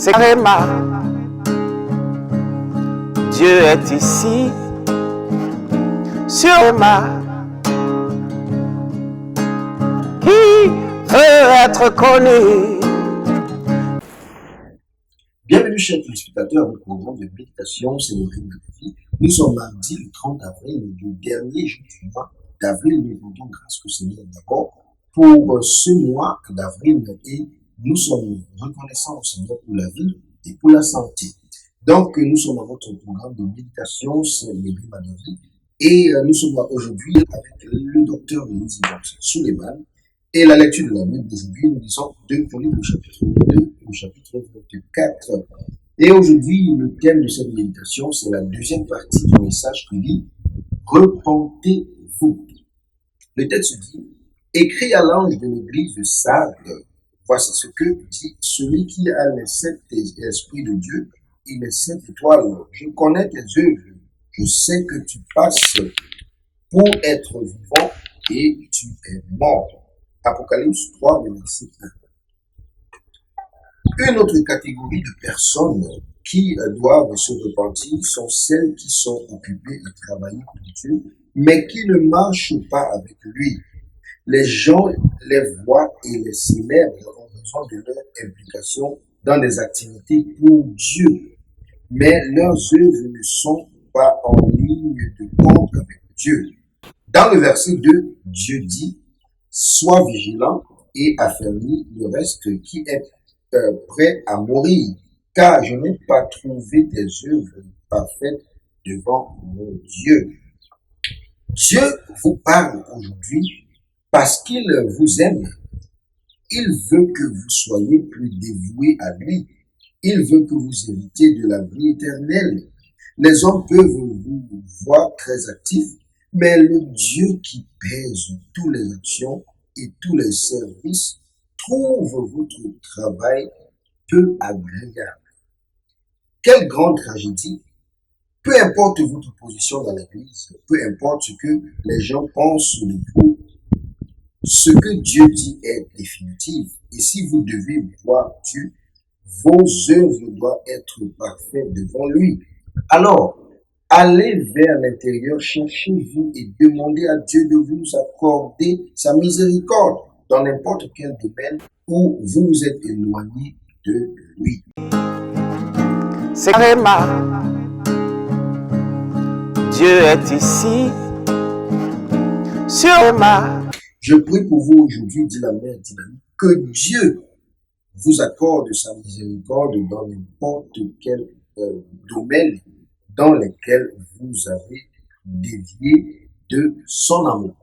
C'est Réma. Dieu est ici, sur Réma. Qui veut être connu? Bienvenue, chers téléspectateurs, au programme de méditation célébré de la vie. Nous sommes mardi le 30 avril, le dernier jour du mois d'avril. Nous rendons grâce au Seigneur d'abord pour ce mois d'avril et nous sommes reconnaissants au Seigneur pour la vie et pour la santé. Donc, nous sommes dans votre programme de méditation célébré de la vie et nous sommes là aujourd'hui avec le docteur Elisabeth Suleiman et la lecture de la Bible d'aujourd'hui. Nous lisons 2 Chroniques au chapitre 2 au chapitre 24. Et aujourd'hui, le thème de cette méditation, c'est la deuxième partie du message qui dit « Repentez-vous ». Le texte dit « Écrit à l'ange de l'église de Sardes, voici ce que dit celui qui a les 7 esprits de Dieu et les 7 étoiles. Je connais tes œuvres, je sais que tu passes pour être vivant et tu es mort. » Apocalypse 3, verset 1. Une autre catégorie de personnes qui doivent se repentir sont celles qui sont occupées à travailler pour Dieu, mais qui ne marchent pas avec lui. Les gens les voient et les célèbrent en raison de leur implication dans des activités pour Dieu, mais leurs œuvres ne sont pas en ligne de compte avec Dieu. Dans le verset 2, Dieu dit « Sois vigilant et affermis le reste qui est prêt à mourir, car je n'ai pas trouvé tes œuvres parfaites devant mon Dieu. » Dieu vous parle aujourd'hui parce qu'il vous aime. Il veut que vous soyez plus dévoués à lui. Il veut que vous héritiez de la vie éternelle. Les hommes peuvent vous voir très actifs, mais le Dieu qui pèse toutes les actions et tous les services trouve votre travail peu agréable. Quelle grande tragédie! Peu importe votre position dans l'Église, peu importe ce que les gens pensent de vous, ce que Dieu dit est définitif. Et si vous devez voir Dieu, vos œuvres doivent être parfaites devant lui. Alors, allez vers l'intérieur, cherchez-vous et demandez à Dieu de vous accorder sa miséricorde dans n'importe quel domaine où vous vous êtes éloigné de lui. C'est Réma. Dieu est ici, sur Réma. Je prie pour vous aujourd'hui, dit la mère dynamique, que Dieu vous accorde sa miséricorde dans n'importe quel domaine dans lequel vous avez dévié de son amour.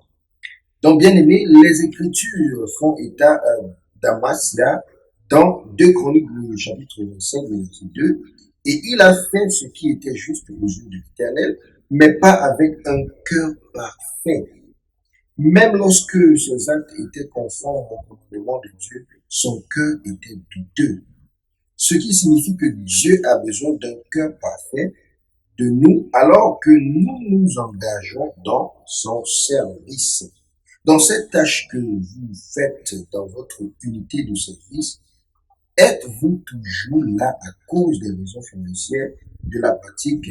Donc, bien aimé, les Écritures font état d'Amasia dans 2 Chroniques, le chapitre 25, verset 2, et il a fait ce qui était juste aux yeux de l'Éternel, mais pas avec un cœur parfait. Même lorsque ses actes étaient conformes au commandement de Dieu, son cœur était douteux. Ce qui signifie que Dieu a besoin d'un cœur parfait de nous alors que nous nous engageons dans son service. Dans cette tâche que vous faites dans votre unité de service, êtes-vous toujours là à cause des raisons financières, de la pratique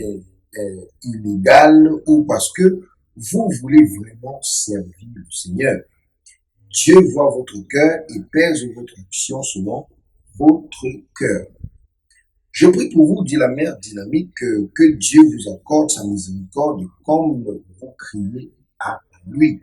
illégale ou parce que vous voulez vraiment servir le Seigneur? Dieu voit votre cœur et pèse votre action selon votre cœur. Je prie pour vous, dit la mère dynamique, que Dieu vous accorde sa miséricorde comme vous criez à lui.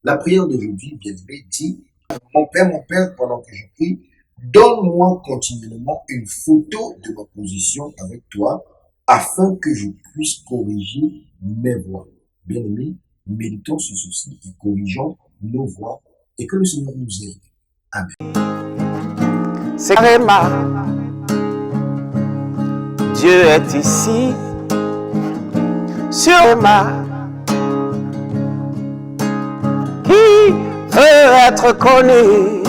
La prière d'aujourd'hui, bien-aimé, dit « Mon Père, pendant que je prie, donne-moi continuellement une photo de ma position avec toi afin que je puisse corriger mes voies. » Bien-aimé, méditons sur ceci et corrigeons nos voies et que le Seigneur nous aide. Amen. C'est Réma. Dieu est ici, sur Réma. Qui veut être connu?